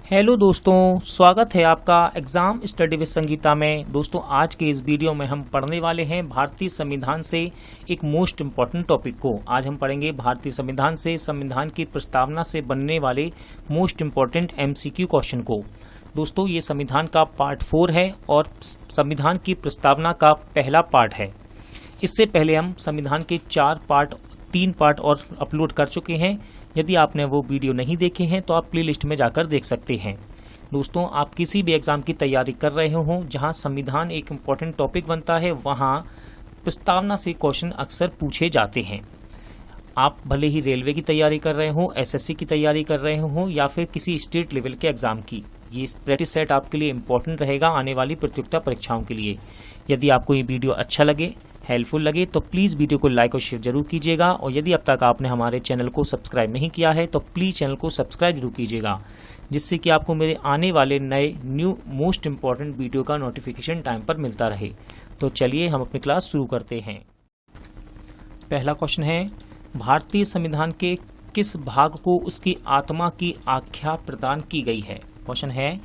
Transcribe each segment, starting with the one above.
Hello दोस्तों, स्वागत है आपका एग्जाम स्टडी विद संगीता में। दोस्तों, आज के इस वीडियो में हम पढ़ने वाले हैं भारतीय संविधान से एक मोस्ट इम्पॉर्टेंट टॉपिक को। आज हम पढ़ेंगे भारतीय संविधान से संविधान की प्रस्तावना से बनने वाले मोस्ट इम्पॉर्टेंट एमसीक्यू क्वेश्चन को। दोस्तों, ये संविधान का पार्ट 4 है और संविधान की प्रस्तावना का पहला पार्ट है। इससे पहले हम संविधान के 3 पार्ट और अपलोड कर चुके हैं। यदि आपने वो वीडियो नहीं देखे हैं तो आप प्लेलिस्ट में जाकर देख सकते हैं। दोस्तों, आप किसी भी एग्जाम की तैयारी कर रहे हो जहां संविधान एक इम्पॉर्टेंट टॉपिक बनता है, वहां प्रस्तावना से क्वेश्चन अक्सर पूछे जाते हैं। आप भले ही रेलवे की तैयारी कर रहे हो, एसएससी की तैयारी कर रहे हो या फिर किसी स्टेट लेवल के एग्जाम की, ये प्रैक्टिस सेट आपके लिए इम्पोर्टेंट रहेगा आने वाली प्रतियोगिता परीक्षाओं के लिए। यदि आपको ये वीडियो अच्छा लगे, हेल्पफुल लगे तो प्लीज़ वीडियो को लाइक और शेयर जरूर कीजिएगा। और यदि अब तक आपने हमारे चैनल को सब्सक्राइब नहीं किया है तो प्लीज़ चैनल को सब्सक्राइब जरूर कीजिएगा, जिससे कि आपको मेरे आने वाले नए न्यू मोस्ट इम्पॉर्टेंट वीडियो का नोटिफिकेशन टाइम पर मिलता रहे। तो चलिए हम अपनी क्लास शुरू करते हैं। पहला क्वेश्चन है, भारतीय संविधान के किस भाग को उसकी आत्मा की आख्या प्रदान की गई है। क्वेश्चन है,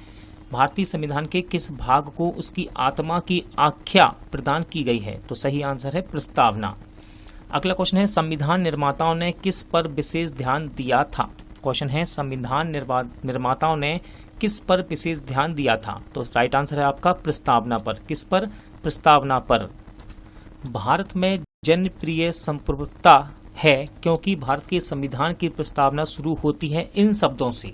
भारतीय संविधान के किस भाग को उसकी आत्मा की आख्या प्रदान की गई है। तो सही आंसर है प्रस्तावना। अगला क्वेश्चन है, संविधान निर्माताओं ने किस पर विशेष ध्यान दिया था। क्वेश्चन है, संविधान निर्माताओं ने किस पर विशेष ध्यान दिया था। तो राइट आंसर है आपका प्रस्तावना पर। किस पर? प्रस्तावना पर। भारत में जनप्रिय संप्रभुता है क्योंकि भारत के संविधान की प्रस्तावना शुरू होती है इन शब्दों से।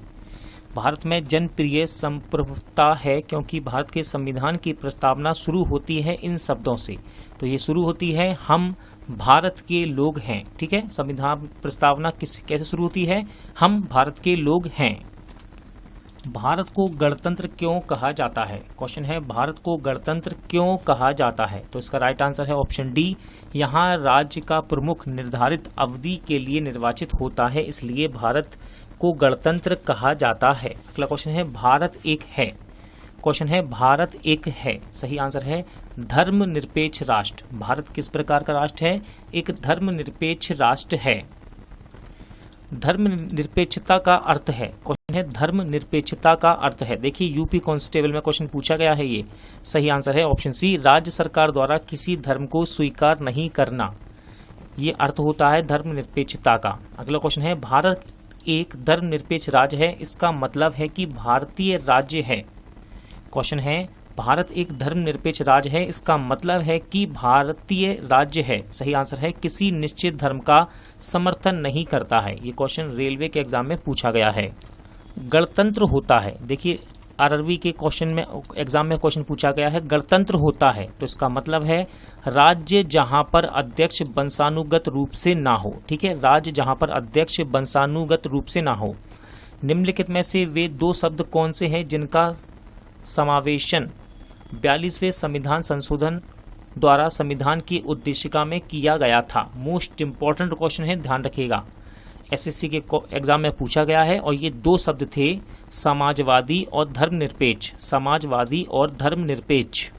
भारत में जनप्रिय संप्रभुता है क्योंकि भारत के संविधान की प्रस्तावना शुरू होती है इन शब्दों से। तो ये शुरू होती है, हम भारत के लोग हैं। ठीक है, संविधान प्रस्तावना कैसे शुरू होती है? हम भारत के लोग हैं। भारत को गणतंत्र क्यों कहा जाता है। क्वेश्चन है, भारत को गणतंत्र क्यों कहा जाता है। तो इसका राइट आंसर है ऑप्शन डी। यहाँ राज्य का प्रमुख निर्धारित अवधि के लिए निर्वाचित होता है, इसलिए भारत को गणतंत्र कहा जाता है। अगला क्वेश्चन है, भारत एक है। क्वेश्चन है, भारत एक है। सही आंसर है धर्मनिरपेक्ष राष्ट्र। भारत किस प्रकार का राष्ट्र है? एक धर्मनिरपेक्ष राष्ट्र है। धर्मनिरपेक्षता का अर्थ है, क्वेश्चन है धर्मनिरपेक्षता का अर्थ है। देखिए, यूपी कांस्टेबल में क्वेश्चन पूछा गया है ये। सही आंसर है ऑप्शन सी, राज्य सरकार द्वारा किसी धर्म को स्वीकार नहीं करना, ये अर्थ होता है धर्मनिरपेक्षता का। अगला क्वेश्चन है, भारत एक धर्मनिरपेक्ष राज्य है, इसका मतलब है कि भारतीय राज्य है। क्वेश्चन है, भारत एक धर्मनिरपेक्ष राज्य है, इसका मतलब है कि भारतीय राज्य है। सही आंसर है किसी निश्चित धर्म का समर्थन नहीं करता है। ये क्वेश्चन रेलवे के एग्जाम में पूछा गया है। गणतंत्र होता है, देखिए आरआरबी के क्वेश्चन में एग्जाम में क्वेश्चन पूछा गया है, गणतंत्र होता है तो इसका मतलब है राज्य जहां पर अध्यक्ष वंशानुगत रूप से ना हो। ठीक है, राज्य जहां पर अध्यक्ष वंशानुगत रूप से ना हो। निम्नलिखित में से वे 2 शब्द कौन से हैं जिनका समावेशन 42वें संविधान संशोधन द्वारा संविधान की उद्देशिका में किया गया था। मोस्ट इंपॉर्टेंट क्वेश्चन है, ध्यान रखिएगा, एसएससी के एग्जाम में पूछा गया है। और ये 2 शब्द थे, समाजवादी और धर्मनिरपेक्ष। समाजवादी और धर्मनिरपेक्ष।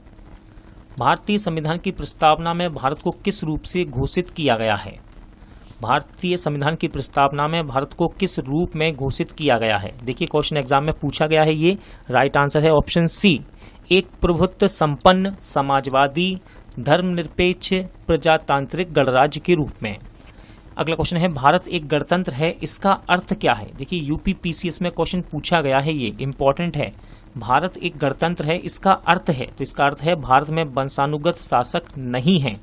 भारतीय संविधान की प्रस्तावना में भारत को किस रूप से घोषित किया गया है। भारतीय संविधान की प्रस्तावना में भारत को किस रूप में घोषित किया गया है। देखिए, क्वेश्चन एग्जाम में पूछा गया है ये। राइट आंसर है ऑप्शन सी, एक प्रभुत्व संपन्न समाजवादी धर्मनिरपेक्ष प्रजातांत्रिक गणराज्य के रूप में। अगला क्वेश्चन है, भारत एक गणतंत्र है, इसका अर्थ क्या है। देखिए, यूपी पीसीएस में क्वेश्चन पूछा गया है, ये इंपॉर्टेंट है। भारत एक गणतंत्र है, इसका अर्थ है, तो इसका अर्थ है भारत में वंशानुगत शासक नहीं है।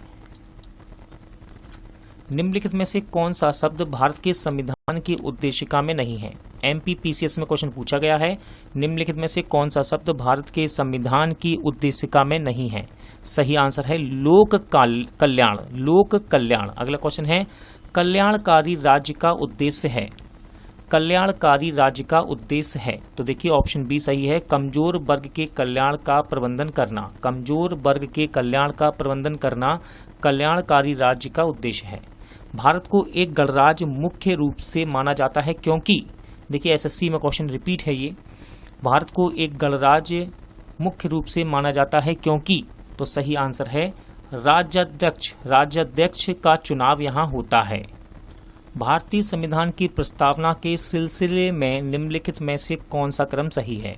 निम्नलिखित में से कौन सा शब्द भारत के संविधान की उद्देशिका में नहीं है। एमपी पीसीएस में क्वेश्चन पूछा गया है, निम्नलिखित में से कौन सा शब्द भारत के संविधान की उद्देशिका में नहीं है। सही आंसर है लोक कल्याण। लोक कल्याण। अगला क्वेश्चन है, कल्याणकारी राज्य का उद्देश्य है। कल्याणकारी राज्य का उद्देश्य है, तो देखिए ऑप्शन बी सही है, कमजोर वर्ग के कल्याण का प्रबंधन करना। कमजोर वर्ग के कल्याण का प्रबंधन करना कल्याणकारी राज्य का उद्देश्य है। भारत को एक गणराज्य मुख्य रूप से माना जाता है क्योंकि, देखिए एसएससी में क्वेश्चन रिपीट है ये, भारत को एक गणराज्य मुख्य रूप से माना जाता है क्योंकि, तो सही आंसर है राज्याध्यक्ष का चुनाव यहाँ होता है। भारतीय संविधान की प्रस्तावना के सिलसिले में निम्नलिखित में से कौन सा क्रम सही है।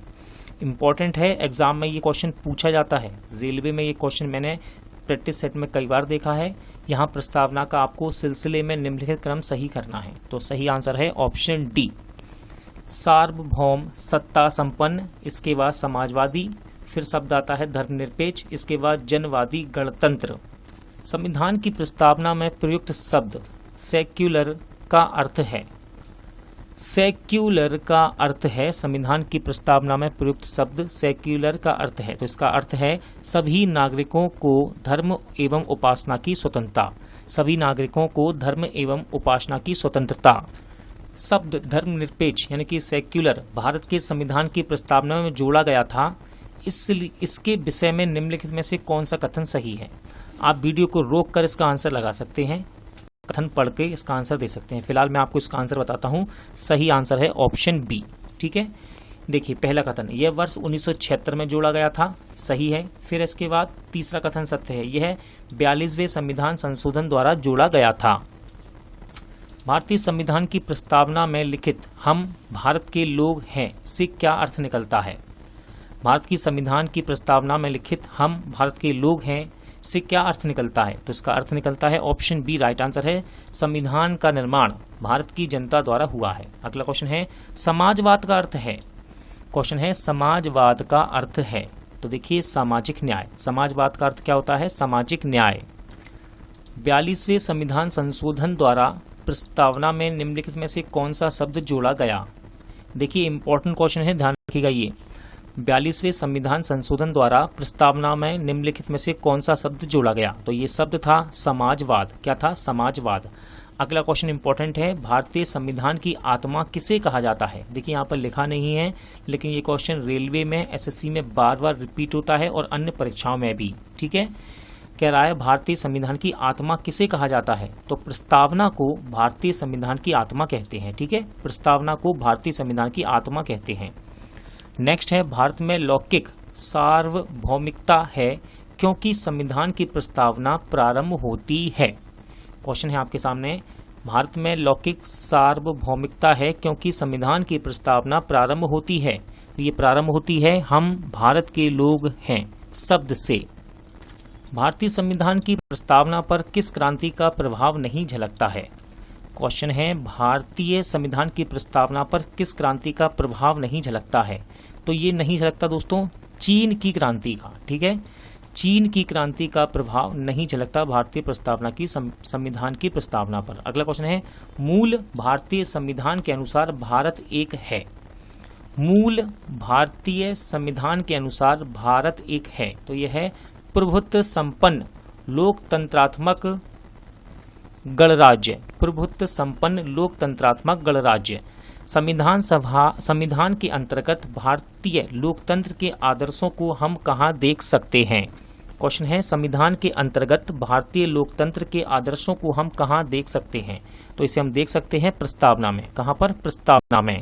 इम्पोर्टेंट है, एग्जाम में ये क्वेश्चन पूछा जाता है। रेलवे में ये क्वेश्चन मैंने प्रैक्टिस सेट में कई बार देखा है। यहाँ प्रस्तावना का आपको सिलसिले में निम्नलिखित क्रम सही करना है। तो सही आंसर है ऑप्शन डी, सार्वभौम सत्ता संपन्न, इसके बाद समाजवादी, फिर शब्द आता है धर्मनिरपेक्ष, इसके बाद जनवादी गणतंत्र। संविधान की प्रस्तावना में प्रयुक्त शब्द सेक्युलर का अर्थ है, सेक्युलर का अर्थ है, संविधान की प्रस्तावना में प्रयुक्त शब्द सेक्युलर का अर्थ है। तो इसका अर्थ है सभी नागरिकों को धर्म एवं उपासना की स्वतंत्रता, सभी नागरिकों को धर्म एवं उपासना की स्वतंत्रता। शब्द धर्मनिरपेक्ष यानी कि सेक्युलर भारत के संविधान की प्रस्तावना में जोड़ा गया था। इसके विषय में निम्नलिखित में से कौन सा कथन सही है। आप वीडियो को रोक कर इसका आंसर लगा सकते हैं, कथन पढ़ के इसका आंसर दे सकते हैं। फिलहाल मैं आपको इसका आंसर बताता हूं। सही आंसर है ऑप्शन बी। ठीक है, देखिए पहला कथन, यह वर्ष 1976 में जोड़ा गया था, सही है। फिर इसके बाद तीसरा कथन सत्य है, यह 42वें संविधान संशोधन द्वारा जोड़ा गया था। भारतीय संविधान की प्रस्तावना में लिखित हम भारत के लोग हैं से क्या अर्थ निकलता है। भारत की संविधान की प्रस्तावना में लिखित हम भारत के लोग हैं से क्या अर्थ निकलता है। तो इसका अर्थ निकलता है ऑप्शन बी, राइट आंसर है, संविधान का निर्माण भारत की जनता द्वारा हुआ है। अगला क्वेश्चन है समाजवाद का अर्थ है, क्वेश्चन है समाजवाद का अर्थ है। तो देखिए सामाजिक न्याय, समाजवाद का अर्थ क्या होता है, सामाजिक न्याय। 42वें संविधान संशोधन द्वारा प्रस्तावना में निम्नलिखित में से कौन सा शब्द जोड़ा गया। देखिए इंपॉर्टेंट क्वेश्चन है, ध्यान रखिएगा। ये 42वें संविधान संशोधन द्वारा प्रस्तावना में निम्नलिखित में से कौन सा शब्द जोड़ा गया। तो ये शब्द था समाजवाद। क्या था, समाजवाद। अगला क्वेश्चन इंपॉर्टेंट है, भारतीय संविधान की आत्मा किसे कहा जाता है। देखिए यहाँ पर लिखा नहीं है, लेकिन ये क्वेश्चन रेलवे में, एसएससी में बार बार रिपीट होता है और अन्य परीक्षाओं में भी। ठीक है, कह रहा है भारतीय संविधान की आत्मा किसे कहा जाता है। तो प्रस्तावना को भारतीय संविधान की आत्मा कहते हैं। ठीक है, प्रस्तावना को भारतीय संविधान की आत्मा कहते हैं। नेक्स्ट है, भारत में लौकिक सार्वभौमिकता है क्योंकि संविधान की प्रस्तावना प्रारंभ होती है। क्वेश्चन है आपके सामने, भारत में लौकिक सार्वभौमिकता है क्योंकि संविधान की प्रस्तावना प्रारंभ होती है। तो ये प्रारंभ होती है हम भारत के लोग हैं शब्द से। भारतीय संविधान की प्रस्तावना पर किस क्रांति का प्रभाव नहीं झलकता है। क्वेश्चन है, भारतीय संविधान की प्रस्तावना पर किस क्रांति का प्रभाव नहीं झलकता है। तो ये नहीं झलकता दोस्तों, चीन की क्रांति का। ठीक है, चीन की क्रांति का प्रभाव नहीं झलकता भारतीय प्रस्तावना की संविधान की प्रस्तावना पर। अगला क्वेश्चन है, मूल भारतीय संविधान के अनुसार भारत एक है। मूल भारतीय संविधान के अनुसार भारत एक है। तो यह है प्रभुत्व संपन्न लोकतंत्रात्मक गणराज्य, प्रभुत्व संपन्न लोकतंत्रात्मक गणराज्य। संविधान के अंतर्गत भारतीय लोकतंत्र के आदर्शों को हम कहाँ देख सकते हैं। क्वेश्चन है, संविधान के अंतर्गत भारतीय लोकतंत्र के आदर्शों को हम कहाँ देख सकते हैं। तो इसे हम देख सकते हैं प्रस्तावना में। कहाँ पर, प्रस्तावना में।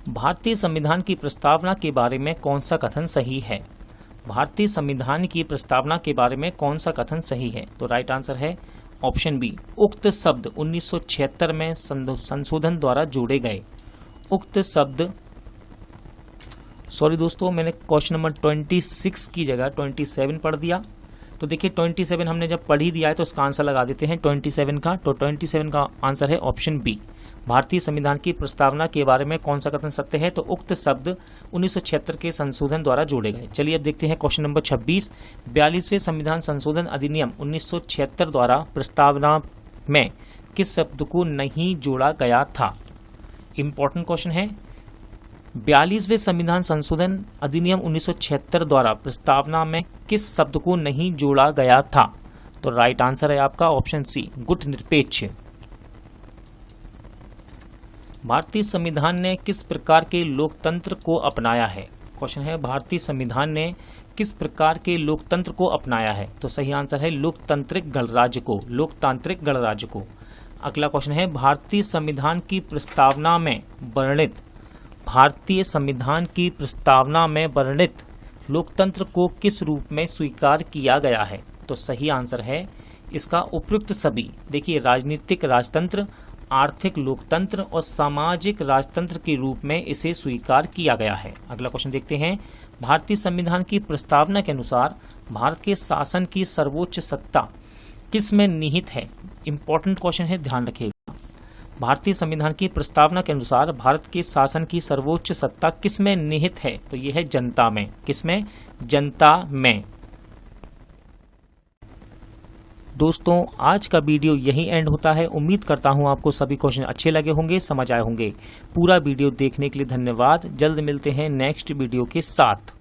भारतीय संविधान की प्रस्तावना के बारे में कौन सा कथन सही है। भारतीय संविधान की प्रस्तावना के बारे में कौन सा कथन सही है। तो राइट आंसर है ऑप्शन बी, उक्त शब्द 1976 में संशोधन द्वारा जोड़े गए। उक्त शब्द, सॉरी दोस्तों, मैंने क्वेश्चन नंबर 26 की जगह 27 पढ़ दिया। तो देखिए 27 हमने जब पढ़ ही दिया है तो उसका आंसर लगा देते हैं 27 का। तो 27 का आंसर है ऑप्शन बी, भारतीय संविधान की प्रस्तावना के बारे में कौन सा कथन सत्य है। तो उक्त शब्द 1976 के संशोधन द्वारा जोड़े गए। चलिए अब देखते हैं क्वेश्चन नंबर 26, 42वें संविधान संशोधन अधिनियम 1976 द्वारा प्रस्तावना में किस शब्द को नहीं जोड़ा गया था। इंपॉर्टेंट क्वेश्चन है, 42वें संविधान संशोधन अधिनियम 1976 द्वारा प्रस्तावना में किस शब्द को नहीं जोड़ा गया था। तो राइट आंसर है आपका ऑप्शन सी, गुट निरपेक्ष। भारतीय संविधान ने किस प्रकार के लोकतंत्र को अपनाया है। क्वेश्चन है, भारतीय संविधान ने किस प्रकार के लोकतंत्र को अपनाया है। तो सही आंसर है लोकतांत्रिक गणराज्य को, लोकतांत्रिक गणराज्य को। अगला क्वेश्चन है, भारतीय संविधान की प्रस्तावना में वर्णित, भारतीय संविधान की प्रस्तावना में वर्णित लोकतंत्र को किस रूप में स्वीकार किया गया है। तो सही आंसर है इसका उपयुक्त सभी। देखिए राजनीतिक राजतंत्र आर्थिक लोकतंत्र और सामाजिक राजतंत्र के रूप में इसे स्वीकार किया गया है। अगला क्वेश्चन देखते हैं। भारतीय संविधान की प्रस्तावना के अनुसार भारत के शासन की सर्वोच्च सत्ता किस में निहित है? इंपॉर्टेंट क्वेश्चन है, ध्यान रखिएगा। भारतीय संविधान की प्रस्तावना के अनुसार भारत के शासन की सर्वोच्च सत्ता किस में निहित है? तो यह है जनता में। किस में? जनता में। दोस्तों आज का वीडियो यही एंड होता है। उम्मीद करता हूं आपको सभी क्वेश्चन अच्छे लगे होंगे, समझ आए होंगे। पूरा वीडियो देखने के लिए धन्यवाद। जल्द मिलते हैं नेक्स्ट वीडियो के साथ।